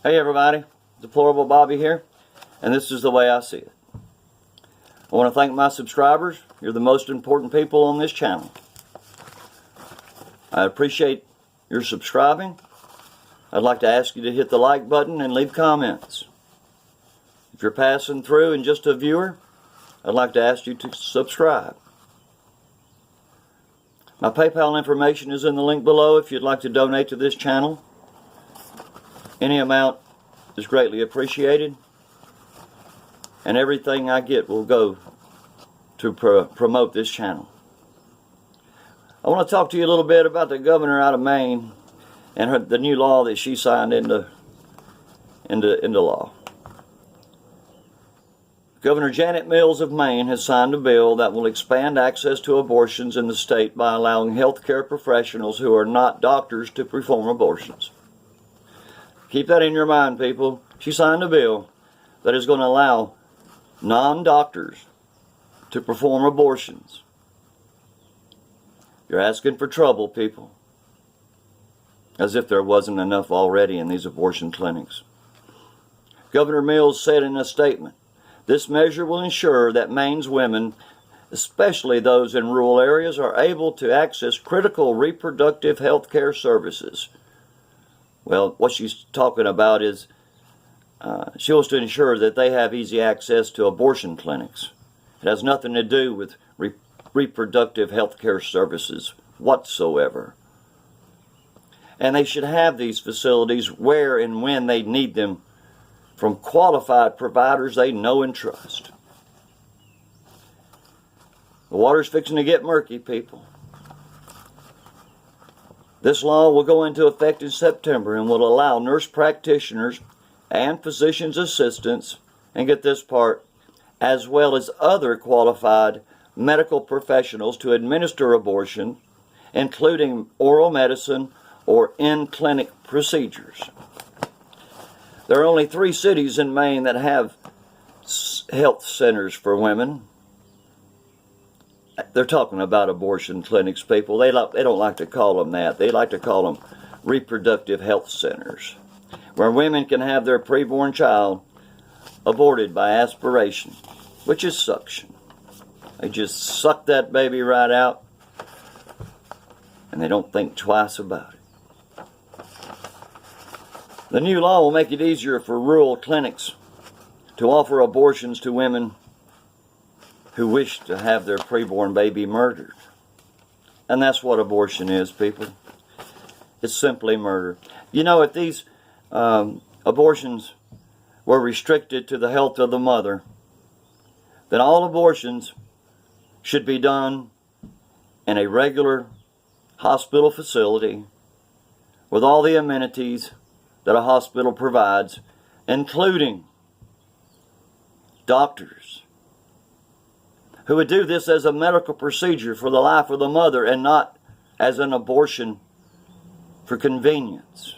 Hey everybody, Deplorable Bobby here, and this is the way I see it. I want to thank my subscribers. You're the most important people on this channel. I appreciate your subscribing. I'd like to ask you to hit the like button and leave comments. If you're passing through and just a viewer, I'd like to ask you to subscribe. My PayPal information is in the link below if you'd like to donate to this channel. Any amount is greatly appreciated, and everything I get will go to promote this channel. I want to talk to you a little bit about the governor out of Maine and the new law that she signed into law. Governor Janet Mills of Maine has signed a bill that will expand access to abortions in the state by allowing healthcare professionals who are not doctors to perform abortions. Keep that in your mind, people. She signed a bill that is going to allow non-doctors to perform abortions. You're asking for trouble, people. As if there wasn't enough already in these abortion clinics. Governor Mills said in a statement, "This measure will ensure that Maine's women, especially those in rural areas, are able to access critical reproductive health care services." Well, what she's talking about is she wants to ensure that they have easy access to abortion clinics. It has nothing to do with reproductive health care services whatsoever. And they should have these facilities where and when they need them from qualified providers they know and trust. The water's fixing to get murky, people. This law will go into effect in September and will allow nurse practitioners and physician's assistants, and get this part, as well as other qualified medical professionals to administer abortion, including oral medicine or in-clinic procedures. There are only 3 cities in Maine that have health centers for women. They're talking about abortion clinics, people. They don't like to call them that. They like to call them reproductive health centers, where women can have their preborn child aborted by aspiration, which is suction. They just suck that baby right out, and they don't think twice about it. The new law will make it easier for rural clinics to offer abortions to women who wish to have their preborn baby murdered. And that's what abortion is, people. It's simply murder. You know, if these abortions were restricted to the health of the mother, then all abortions should be done in a regular hospital facility with all the amenities that a hospital provides, including doctors who would do this as a medical procedure for the life of the mother and not as an abortion for convenience.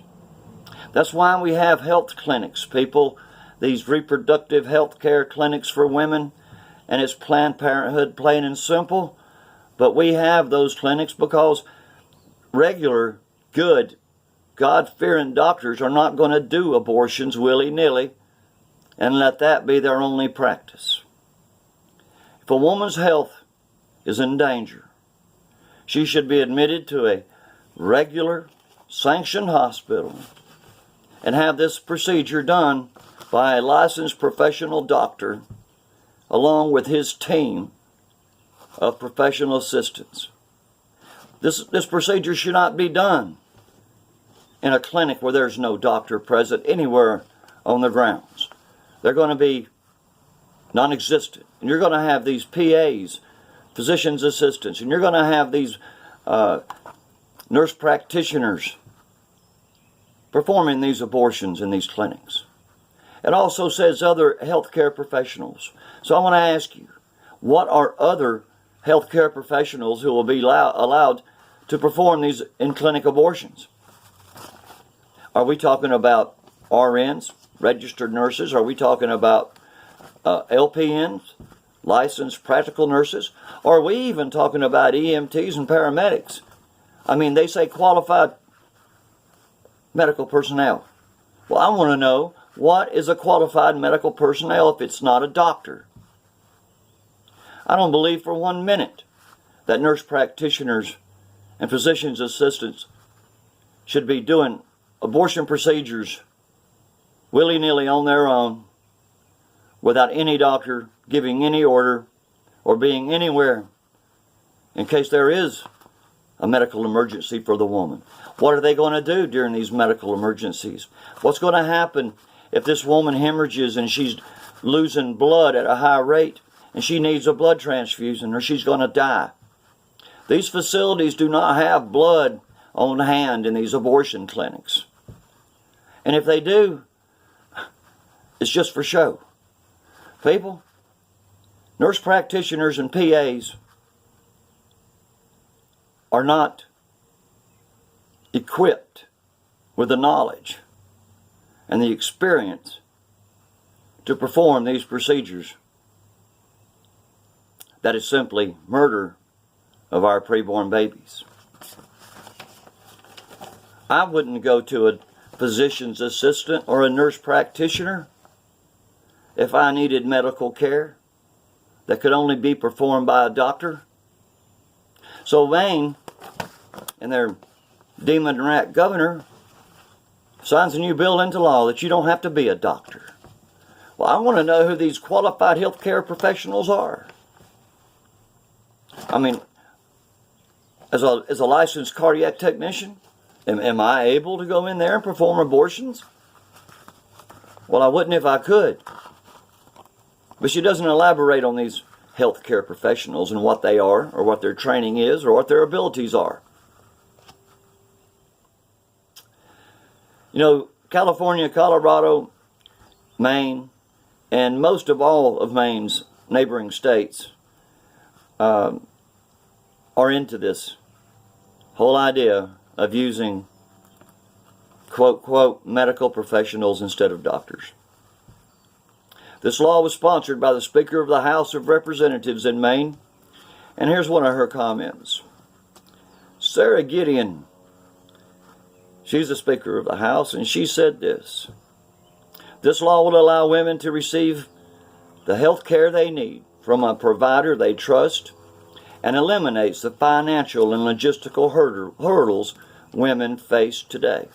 That's why we have health clinics, people, these reproductive health care clinics for women, and it's Planned Parenthood, plain and simple. But we have those clinics because regular, good, God-fearing doctors are not going to do abortions willy-nilly and let that be their only practice. If a woman's health is in danger, she should be admitted to a regular, sanctioned hospital and have this procedure done by a licensed professional doctor along with his team of professional assistants. This procedure should not be done in a clinic where there's no doctor present anywhere on the grounds. They're going to be non-existent. And you're going to have these PAs, physician's assistants, and you're going to have these nurse practitioners performing these abortions in these clinics. It also says other healthcare professionals. So I want to ask you, what are other healthcare professionals who will be allowed to perform these in-clinic abortions? Are we talking about RNs, registered nurses? Are we talking about LPNs, licensed practical nurses? Or are we even talking about EMTs and paramedics? I mean, they say qualified medical personnel. Well, I want to know, what is a qualified medical personnel if it's not a doctor? I don't believe for 1 minute that nurse practitioners and physician's assistants should be doing abortion procedures willy-nilly on their own without any doctor giving any order or being anywhere in case there is a medical emergency for the woman. What are they going to do during these medical emergencies? What's going to happen if this woman hemorrhages and she's losing blood at a high rate and she needs a blood transfusion, or she's going to die? These facilities do not have blood on hand in these abortion clinics. And if they do, it's just for show. People, nurse practitioners and PAs are not equipped with the knowledge and the experience to perform these procedures. That is simply murder of our preborn babies. I wouldn't go to a physician's assistant or a nurse practitioner if I needed medical care that could only be performed by a doctor. So Maine and their demon rat governor signs a new bill into law that you don't have to be a doctor. Well, I want to know who these qualified healthcare professionals are. I mean, as a licensed cardiac technician, am I able to go in there and perform abortions? Well, I wouldn't if I could. But she doesn't elaborate on these healthcare professionals and what they are, or what their training is, or what their abilities are. You know, California, Colorado, Maine, and most of all of Maine's neighboring states are into this whole idea of using quote, quote, medical professionals instead of doctors. This law was sponsored by the Speaker of the House of Representatives in Maine, and here's one of her comments. Sarah Gideon, she's the Speaker of the House, and she said this: this law will allow women to receive the health care they need from a provider they trust, and eliminates the financial and logistical hurdles women face today.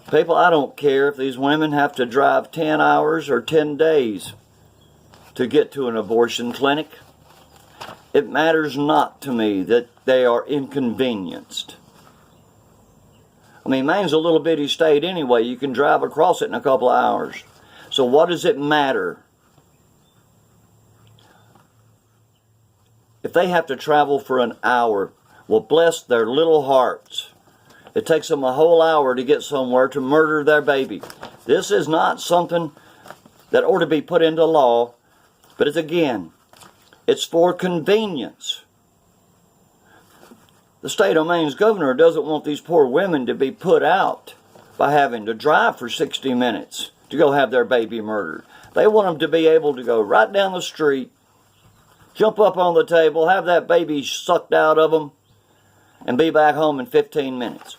People, I don't care if these women have to drive 10 hours or 10 days to get to an abortion clinic. It matters not to me that they are inconvenienced. I mean, Maine's a little bitty state anyway. You can drive across it in a couple of hours. So what does it matter? If they have to travel for an hour, well, bless their little hearts. It takes them a whole hour to get somewhere to murder their baby. This is not something that ought to be put into law, but it's for convenience. The state of Maine's governor doesn't want these poor women to be put out by having to drive for 60 minutes to go have their baby murdered. They want them to be able to go right down the street, jump up on the table, have that baby sucked out of them, and be back home in 15 minutes.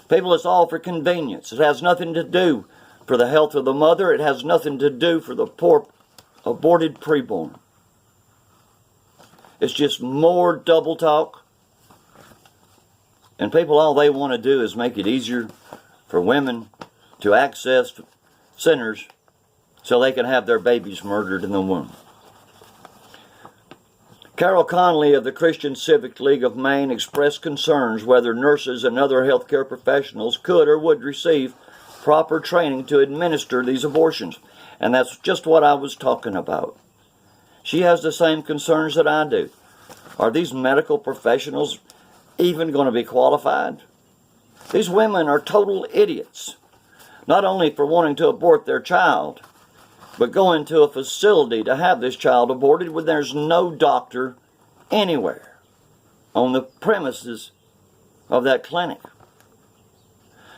People, it's all for convenience. It has nothing to do for the health of the mother. It has nothing to do for the poor aborted preborn. It's just more double talk. And people, all they want to do is make it easier for women to access centers so they can have their babies murdered in the womb. Carol Conley of the Christian Civic League of Maine expressed concerns whether nurses and other healthcare professionals could or would receive proper training to administer these abortions. And that's just what I was talking about. She has the same concerns that I do. Are these medical professionals even going to be qualified? These women are total idiots, not only for wanting to abort their child, but going to a facility to have this child aborted when there's no doctor anywhere on the premises of that clinic.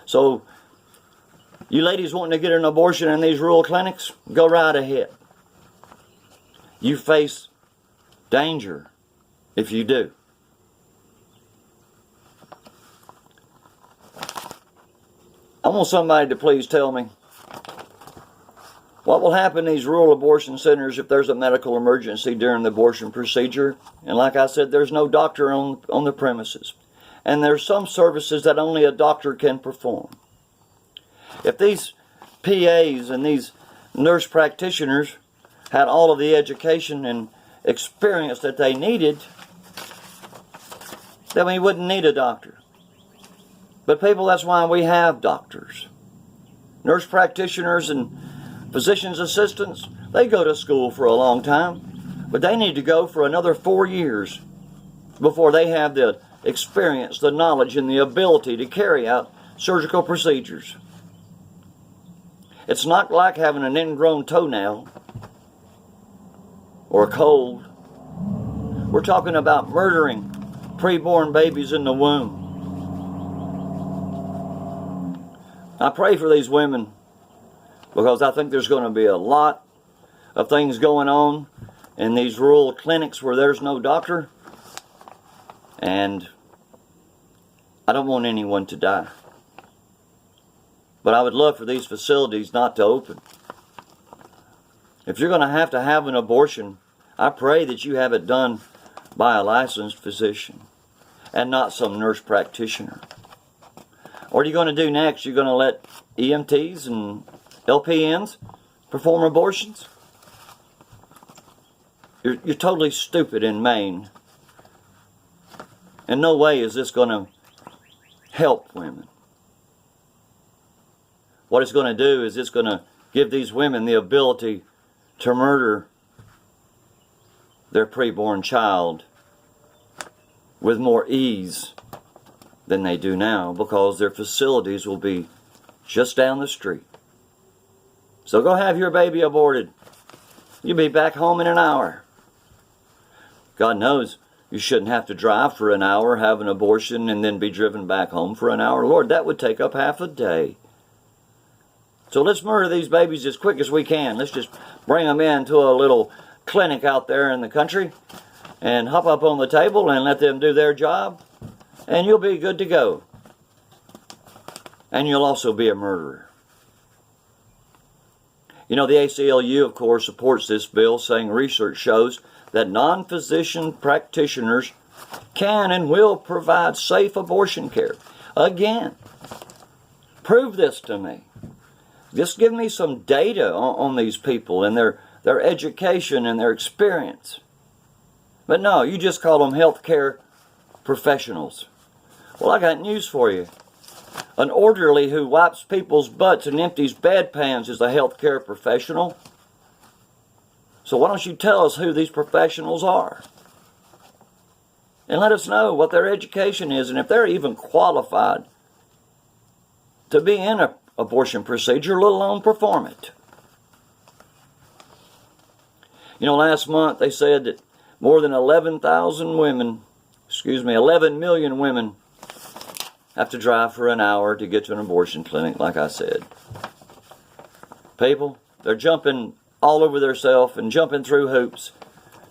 So, you ladies wanting to get an abortion in these rural clinics, go right ahead. You face danger if you do. I want somebody to please tell me what will happen in these rural abortion centers if there's a medical emergency during the abortion procedure. And like I said, there's no doctor on the premises. And there's some services that only a doctor can perform. If these PAs and these nurse practitioners had all of the education and experience that they needed, then we wouldn't need a doctor. But people, that's why we have doctors. Nurse practitioners and physician's assistants, they go to school for a long time, but they need to go for another 4 years before they have the experience, the knowledge, and the ability to carry out surgical procedures. It's not like having an ingrown toenail or a cold. We're talking about murdering preborn babies in the womb. I pray for these women because I think there's going to be a lot of things going on in these rural clinics where there's no doctor, and I don't want anyone to die. But I would love for these facilities not to open. If you're going to have an abortion, I pray that you have it done by a licensed physician and not some nurse practitioner. What are you going to do next? You're going to let EMTs and LPNs perform abortions? You're totally stupid in Maine. In no way is this going to help women. What it's going to do is it's going to give these women the ability to murder their preborn child with more ease than they do now, because their facilities will be just down the street. So go have your baby aborted. You'll be back home in an hour. God knows you shouldn't have to drive for an hour, have an abortion, and then be driven back home for an hour. Lord, that would take up half a day. So let's murder these babies as quick as we can. Let's just bring them into a little clinic out there in the country and hop up on the table and let them do their job, and you'll be good to go. And you'll also be a murderer. You know, the ACLU, of course, supports this bill, saying research shows that non-physician practitioners can and will provide safe abortion care. Again, prove this to me. Just give me some data on these people and their education and their experience. But no, you just call them healthcare professionals. Well, I got news for you. An orderly who wipes people's butts and empties bedpans is a healthcare professional. So why don't you tell us who these professionals are? And let us know what their education is and if they're even qualified to be in an abortion procedure, let alone perform it. You know, last month they said that more than 11 million women have to drive for an hour to get to an abortion clinic, like I said. People, they're jumping all over themselves and jumping through hoops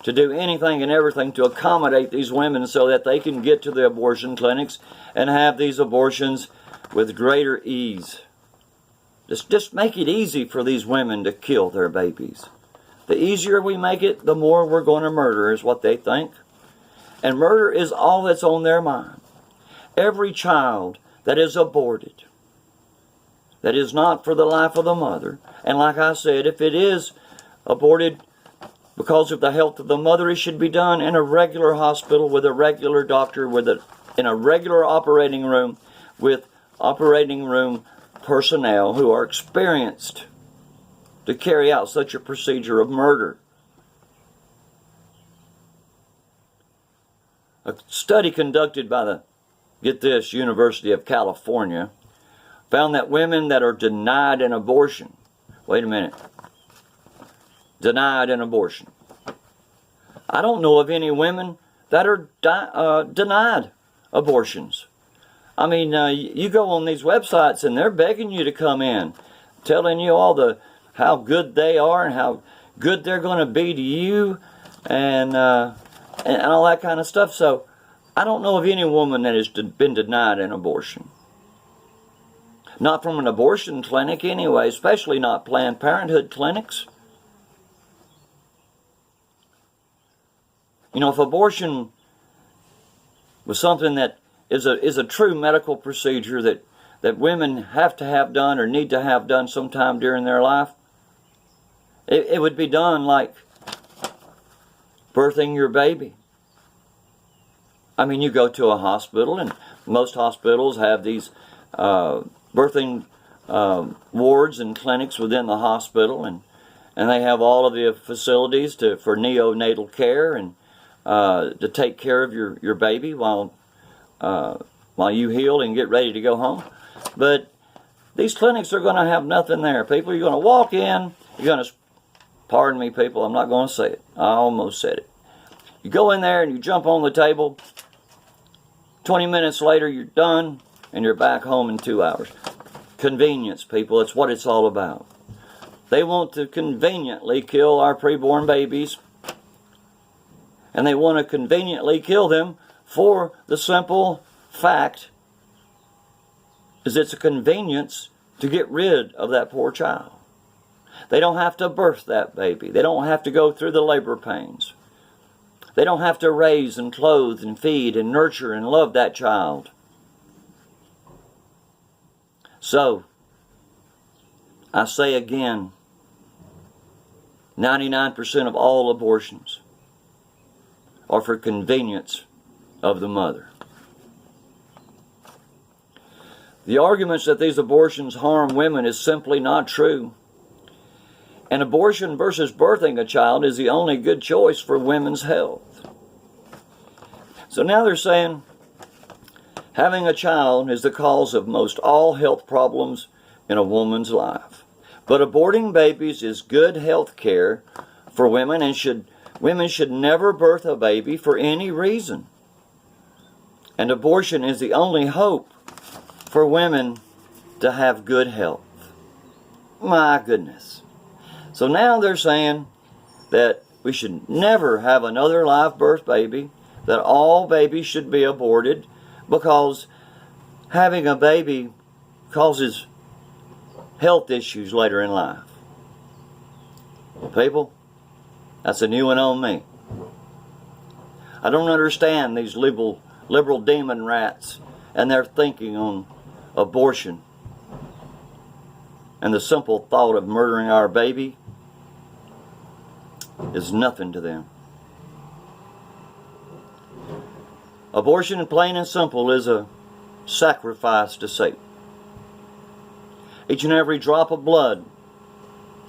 to do anything and everything to accommodate these women so that they can get to the abortion clinics and have these abortions with greater ease. Just make it easy for these women to kill their babies. The easier we make it, the more we're going to murder, is what they think. And murder is all that's on their mind. Every child that is aborted, that is not for the life of the mother, and like I said, if it is aborted because of the health of the mother, it should be done in a regular hospital with a regular doctor, in a regular operating room with operating room personnel who are experienced to carry out such a procedure of murder. A study conducted by the, get this, University of California found that women that are denied an abortion, denied an abortion. I don't know of any women that are denied abortions. I mean, you go on these websites and they're begging you to come in, telling you how good they are and how good they're going to be to you and all that kind of stuff. So I don't know of any woman that has been denied an abortion. Not from an abortion clinic anyway, especially not Planned Parenthood clinics. You know, if abortion was something that is a true medical procedure that women have to have done or need to have done sometime during their life, it would be done like birthing your baby. I mean, you go to a hospital, and most hospitals have these birthing wards and clinics within the hospital, and they have all of the facilities for neonatal care and to take care of your baby while you heal and get ready to go home. But these clinics are going to have nothing there. People, you're going to walk in, you're going to, pardon me people, I'm not going to say it. I almost said it. You go in there and you jump on the table. 20 minutes later, you're done, and you're back home in 2 hours. Convenience, people, it's what it's all about. They want to conveniently kill our preborn babies, and they want to conveniently kill them for the simple fact is it's a convenience to get rid of that poor child. They don't have to birth that baby. They don't have to go through the labor pains. They don't have to raise and clothe and feed and nurture and love that child. So, I say again, 99% of all abortions are for convenience of the mother. The arguments that these abortions harm women is simply not true. And abortion versus birthing a child is the only good choice for women's health. So now they're saying having a child is the cause of most all health problems in a woman's life. But aborting babies is good health care for women, and women should never birth a baby for any reason. And abortion is the only hope for women to have good health. My goodness. So now they're saying that we should never have another live birth baby, that all babies should be aborted because having a baby causes health issues later in life. People, that's a new one on me. I don't understand these liberal demon rats and their thinking on abortion and the simple thought of murdering our baby is nothing to them. Abortion, plain and simple, is a sacrifice to Satan. Each and every drop of blood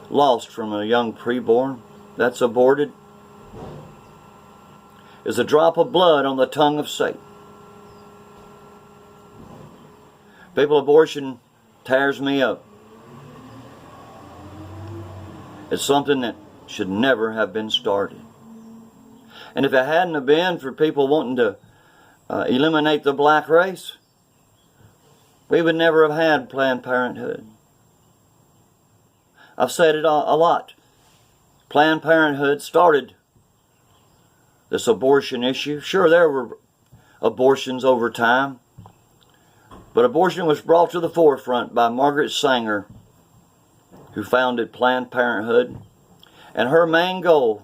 lost from a young preborn that's aborted is a drop of blood on the tongue of Satan. People, abortion tears me up. It's something that should never have been started. And if it hadn't have been for people wanting to eliminate the black race, we would never have had Planned Parenthood. I've said it a lot. Planned Parenthood started this abortion issue. Sure, there were abortions over time, but abortion was brought to the forefront by Margaret Sanger, who founded Planned Parenthood, and her main goal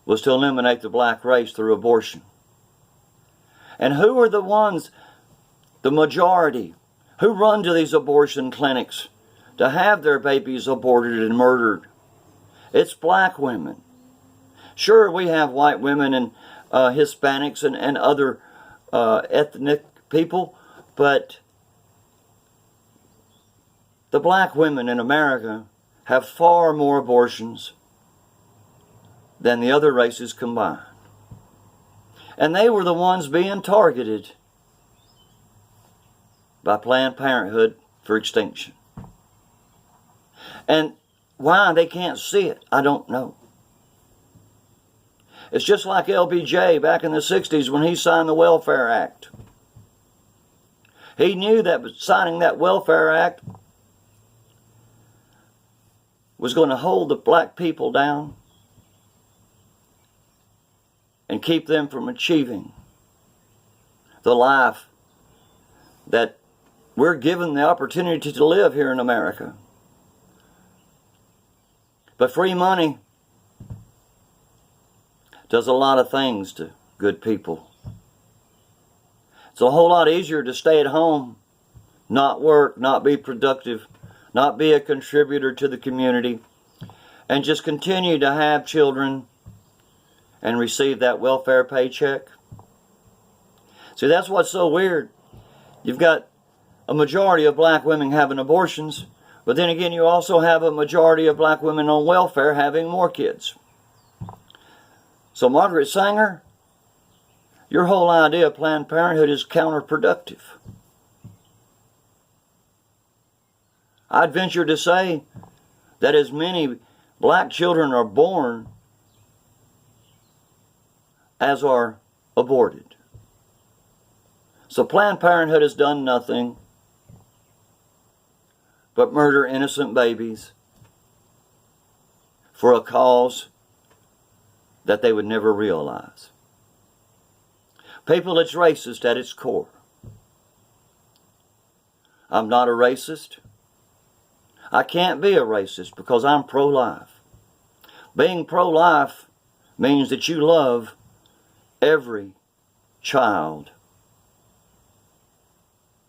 was to eliminate the black race through abortion. And who are the ones, the majority, who run to these abortion clinics to have their babies aborted and murdered? It's black women. Sure, we have white women and Hispanics and other ethnic people, but the black women in America have far more abortions than the other races combined. And they were the ones being targeted by Planned Parenthood for extinction. And why they can't see it, I don't know. It's just like LBJ back in the 60s when he signed the Welfare Act. He knew that signing that Welfare Act was going to hold the black people down and keep them from achieving the life that we're given the opportunity to live here in America. But free money does a lot of things to good people. It's a whole lot easier to stay at home, not work, not be productive, not be a contributor to the community, and just continue to have children and receive that welfare paycheck. See, that's what's so weird. You've got a majority of black women having abortions, but then again, you also have a majority of black women on welfare having more kids. So, Margaret Sanger, your whole idea of Planned Parenthood is counterproductive. I'd venture to say that as many black children are born as are aborted. So Planned Parenthood has done nothing but murder innocent babies for a cause that they would never realize. People, it's racist at its core. I'm not a racist. I can't be a racist because I'm pro-life. Being pro-life means that you love every child,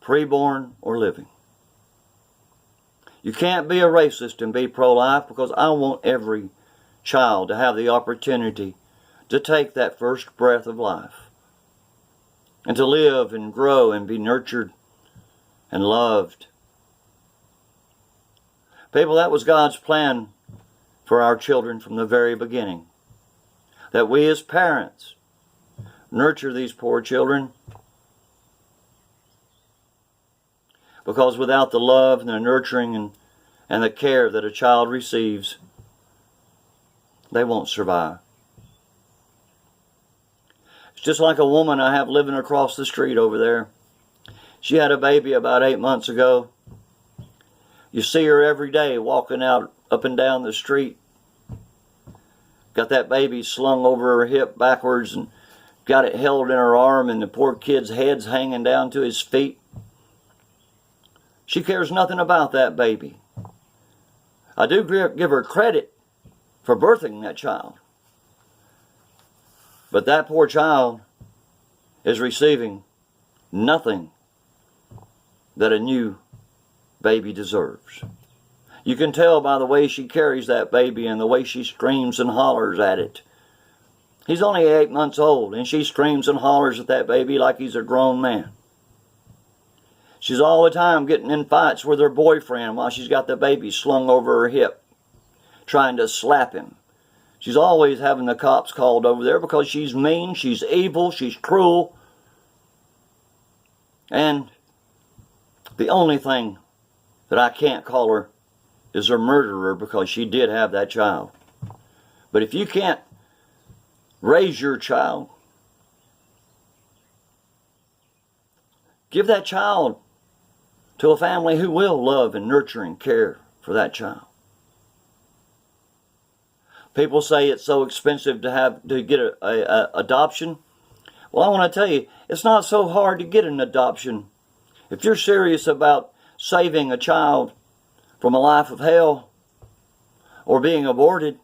preborn or living. You can't be a racist and be pro-life because I want every child to have the opportunity to take that first breath of life and to live and grow and be nurtured and loved. People, that was God's plan for our children from the very beginning. That we as parents nurture these poor children, because without the love and the nurturing and the care that a child receives, they won't survive. It's just like a woman I have living across the street over there. She had a baby about 8 months ago. You see her every day walking out up and down the street. Got that baby slung over her hip backwards and got it held in her arm, and the poor kid's head's hanging down to his feet. She cares nothing about that baby. I do give her credit for birthing that child. But that poor child is receiving nothing that a new baby deserves. You can tell by the way she carries that baby and the way she screams and hollers at it. He's only 8 months old, and she screams and hollers at that baby like he's a grown man. She's all the time getting in fights with her boyfriend while she's got the baby slung over her hip, trying to slap him. She's always having the cops called over there because she's mean, she's evil, she's cruel. And the only thing that I can't call her is her murderer, because she did have that child. But if you can't raise your child, give that child to a family who will love and nurture and care for that child. People say it's so expensive to get a adoption. Well, I want to tell you, it's not so hard to get an adoption. If you're serious about saving a child from a life of hell or being aborted,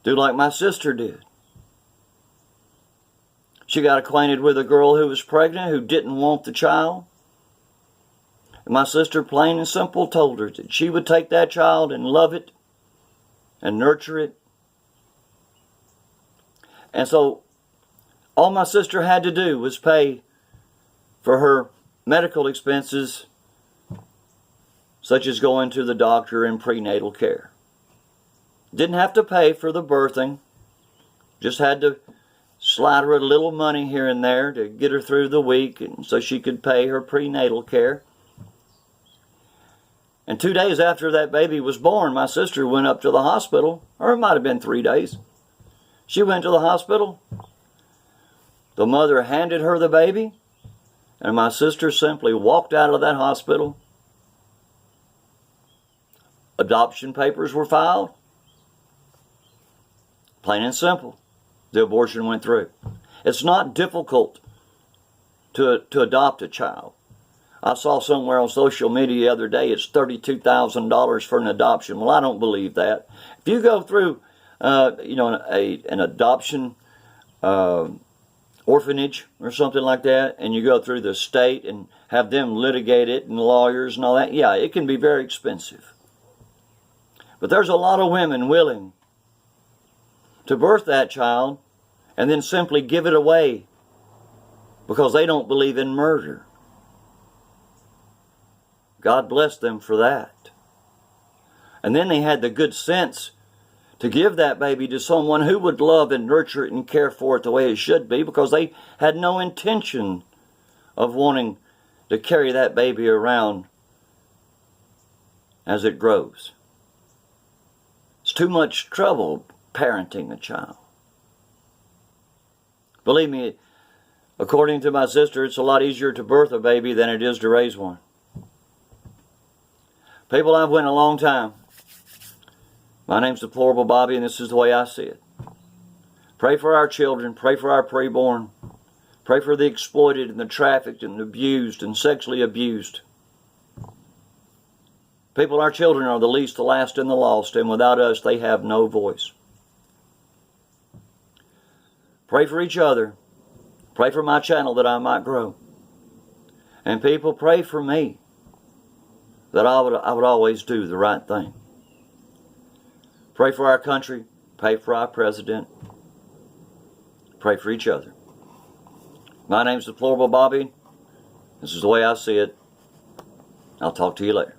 do like my sister did. She got acquainted with a girl who was pregnant, who didn't want the child. And my sister, plain and simple, told her that she would take that child and love it and nurture it. And so all my sister had to do was pay for her medical expenses, such as going to the doctor and prenatal care. Didn't have to pay for the birthing, just had to slide her a little money here and there to get her through the week, and so she could pay her prenatal care. And 2 days after that baby was born, my sister went up to the hospital, or it might have been 3 days. She went to the hospital. The mother handed her the baby, and my sister simply walked out of that hospital. Adoption papers were filed. Plain and simple. The abortion went through. It's not difficult to adopt a child. I saw somewhere on social media the other day it's $32,000 for an adoption. Well, I don't believe that. If you go through, an adoption orphanage or something like that, and you go through the state and have them litigate it and lawyers and all that, yeah, it can be very expensive. But there's a lot of women willing to birth that child and then simply give it away because they don't believe in murder. God bless them for that. And then they had the good sense to give that baby to someone who would love and nurture it and care for it the way it should be, because they had no intention of wanting to carry that baby around as it grows. It's too much trouble parenting a child. Believe me, according to my sister, it's a lot easier to birth a baby than it is to raise one. People, I've went a long time. My name's Deplorable Bobby, and this is the way I see it. Pray for our children. Pray for our preborn. Pray for the exploited and the trafficked and the abused and sexually abused. People, our children are the least, the last, and the lost, and without us, they have no voice. Pray for each other. Pray for my channel that I might grow. And people, pray for me that I would always do the right thing. Pray for our country. Pray for our president. Pray for each other. My name's Deplorable Bobby. This is the way I see it. I'll talk to you later.